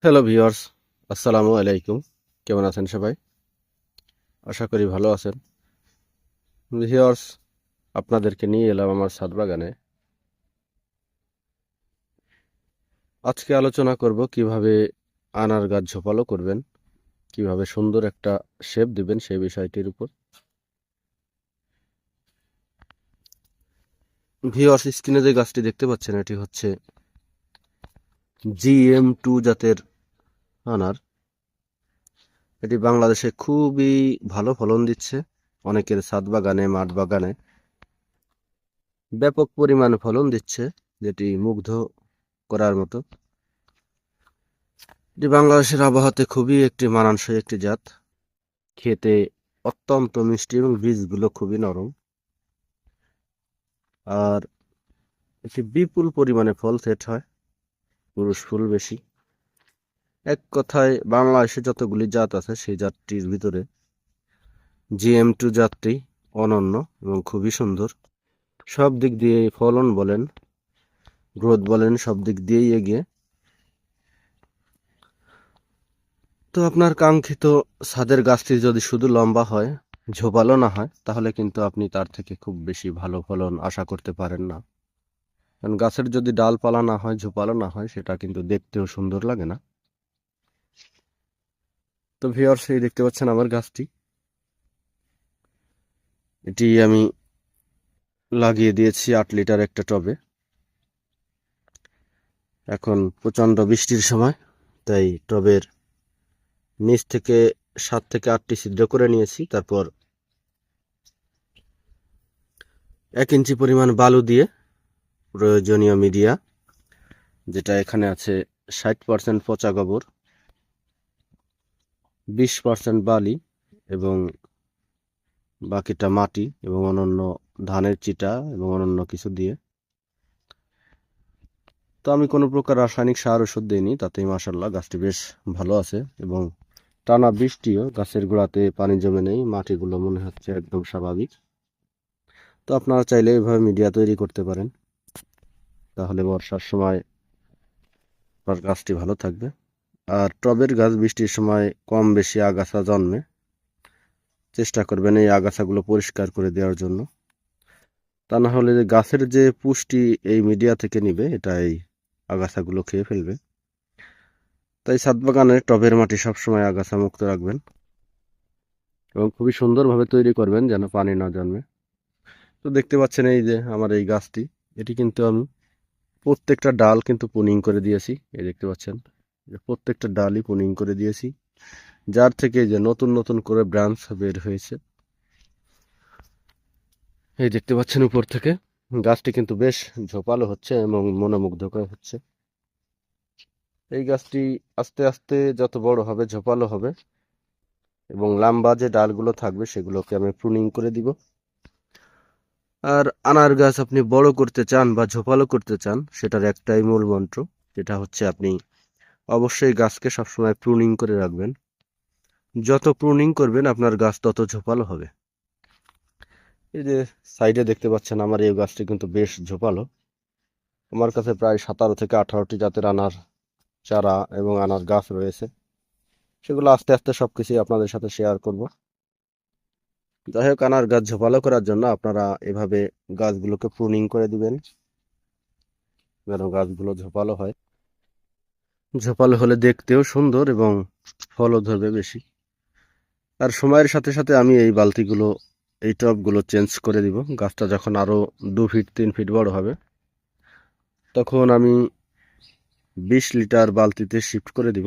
Hello viewers, আসসালামু আলাইকুম। কেমন আছেন সবাই? আশা করি ভালো আছেন। ভিউয়ার্স, আপনাদেরকে নিয়ে এলাম আমার ছাদ বাগানে। আজকে আলোচনা করব কিভাবে আনার গাছ ঝোপালো করবেন, কিভাবে সুন্দর একটা শেপ দিবেন সেই বিষয়টির উপর। ভিউয়ার্স, স্ক্রিনে যে গাছটি দেখতে পাচ্ছেন এটি হচ্ছে GM2 জাতের আনার। এটি বাংলাদেশে খুবই ভালো ফলন দিচ্ছে। অনেকের ছাদ বাগানে, মাঠ বাগানে ব্যাপক পরিমাণে ফলন দিচ্ছে, যেটি মুগ্ধ করার মতো। এটি বাংলাদেশের আবহাওয়াতে খুবই একটি মানানসই একটি জাত। খেতে অত্যন্ত মিষ্টি এবং বীজগুলো খুবই নরম। আর এটি বিপুল পরিমাণে ফল সেট হয়, পুরুষ ফুল বেশি। এক কথায় বাংলাদেশে যতগুলি জাত আছে সেই জাতটির ভিতরে GM2 জাতটি অনন্য এবং খুবই সুন্দর। সব দিক দিয়ে ফলন বলেন, গ্রোথ বলেন, সব দিক দিয়েই এগিয়ে। তো আপনার কাঙ্ক্ষিত ছাদের গাছটি যদি শুধু লম্বা হয়, ঝোপালো না হয়, তাহলে কিন্তু আপনি তার থেকে খুব বেশি ভালো ফলন আশা করতে পারেন না। কারণ গাছের যদি ডালপালা না হয়, ঝোপালো না হয়, সেটা কিন্তু দেখতেও সুন্দর লাগে না। তো ভিউয়ার্স, এই দেখতে পাচ্ছেন আমার গাছটি। এটি আমি লাগিয়ে দিয়েছি 8 লিটার একটা টবে। এখন প্রচণ্ড বৃষ্টির সময়, তাই টবের নিচ থেকে 7 থেকে 8টি ছিদ্র করে নিয়েছি। তারপর 1 ইঞ্চি পরিমাণ বালু দিয়ে প্রয়োজনীয় মিডিয়া, যেটা এখানে আছে 60% পচা গোবর, 20% বালি এবং বাকিটা মাটি এবং অন্যান্য ধানের চিটা এবং অন্যান্য কিছু দিয়ে। তো আমি কোনো প্রকার রাসায়নিক সার ওষুধ দিইনি, তাতেই মাশাআল্লাহ গাছটি বেশ ভালো আছে। এবং টানা বৃষ্টিও গাছের গোড়াতে পানি জমে নেই, মাটিগুলো মনে হচ্ছে একদম স্বাভাবিক। তো আপনারা চাইলে এভাবে মিডিয়া তৈরি করতে পারেন, তাহলে বর্ষার সময় আপনার গাছটি ভালো থাকবে। আর টবের গাছ বৃষ্টির সময় কম বেশি আগাছা জন্মে, চেষ্টা করবেন এই আগাছাগুলো পরিষ্কার করে দেওয়ার জন্য। তা না হলে গাছের যে পুষ্টি এই মিডিয়া থেকে নিবে, এটা এই আগাছাগুলো খেয়ে ফেলবে। তাই ছাদ বাগানে টবের মাটি সবসময় আগাছা মুক্ত রাখবেন এবং খুবই সুন্দরভাবে তৈরি করবেন যেন পানি না জন্মে। তো দেখতে পাচ্ছেন এই যে আমার এই গাছটি, এটি কিন্তু আমি প্রত্যেকটা ডাল কিন্তু পুনিং করে দিয়েছি। এই দেখতে পাচ্ছেন প্রত্যেকটা ডালই পুনিং করে দিয়েছি, যার থেকে এই যে নতুন নতুন করে ব্রাঞ্চ বের হয়েছে। এই দেখতে পাচ্ছেন উপর থেকে গাছটি কিন্তু বেশ ঝোপালো হচ্ছে এবং মনোমুগ্ধকর হচ্ছে। এই গাছটি আস্তে আস্তে যত বড় হবে, ঝোপালো হবে এবং লম্বা যে ডালগুলো থাকবে সেগুলোকে আমি প্রুনিং করে দিব। আর আনার গাছ আপনি বড় করতে চান বা ঝোপালো করতে চান, সেটার একটাই মূল মন্ত্র, যেটা হচ্ছে আপনি অবশ্যই গাছকে সবসময় প্রুনিং করে রাখবেন। যত প্রুনিং করবেন আপনার গাছ তত ঝোপালো হবে। এই যে সাইডে দেখতে পাচ্ছেন আমার এই গাছটি কিন্তু বেশ ঝোপালো। আমার কাছে প্রায় 17 থেকে 18টি জাতের আনার চারা এবং আনার গাছ রয়েছে। সেগুলো আস্তে আস্তে সবকিছুই আপনাদের সাথে শেয়ার করব। যাই হোক, আনার গাছ ঝোপালো করার জন্য আপনারা এভাবে গাছগুলোকে প্রুনিং করে দিবেন, যেন গাছগুলো ঝোপালো হয়। ঝোপালো হলে দেখতেও সুন্দর এবং ফলও ধরবে বেশি। আর সময়ের সাথে সাথে আমি এই বালতিগুলো, এই টবগুলো চেঞ্জ করে দিব। গাছটা যখন আরো 2 ফিট 3 ফিট বড় হবে, তখন আমি 20 লিটার বালতিতে শিফট করে দিব।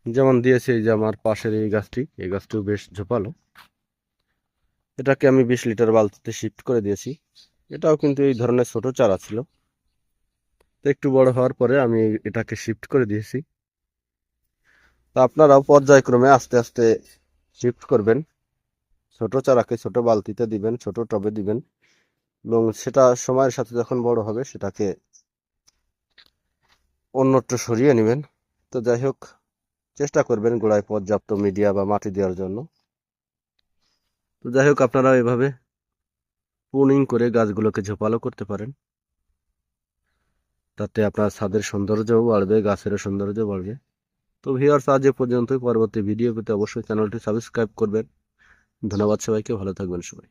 যেমন দিয়েছে এই যে আমার পাশের এই গাছটি, এই গাছটিও বেশ ঝোপালো। এটাকে আমি 20 লিটার বালতিতে শিফট করে দিয়েছি। এটাও কিন্তু এই ধরনের ছোট চারা ছিল, তো একটু বড় হওয়ার পরে আমি এটাকে শিফট করে দিয়েছি। তো আপনারাও পর্যায়ক্রমে আস্তে আস্তে শিফট করবেন। ছোট চারাকে ছোট বালতিতে দিবেন, ছোট টবে দিবেন এবং সেটা সময়ের সাথে যখন বড় হবে সেটাকে অন্যত্র সরিয়ে নেবেন। তো যাই হোক, চেষ্টা করবেন গোড়ায় পর্যাপ্ত মিডিয়া বা মাটি দেওয়ার জন্য। তো যাই হোক, আপনারা এভাবে প্রুনিং করে গাছগুলোকে ঝোপালো করতে পারেন। তাতে আপনার ছাদের সৌন্দর্যও বাড়বে, গাছেরও সৌন্দর্য বাড়বে। তো ভিউয়ার্স, আজ এ পর্যন্তই। পরবর্তী ভিডিও পেতে অবশ্যই চ্যানেলটি সাবস্ক্রাইব করবেন। ধন্যবাদ সবাইকে, ভালো থাকবেন সবাই।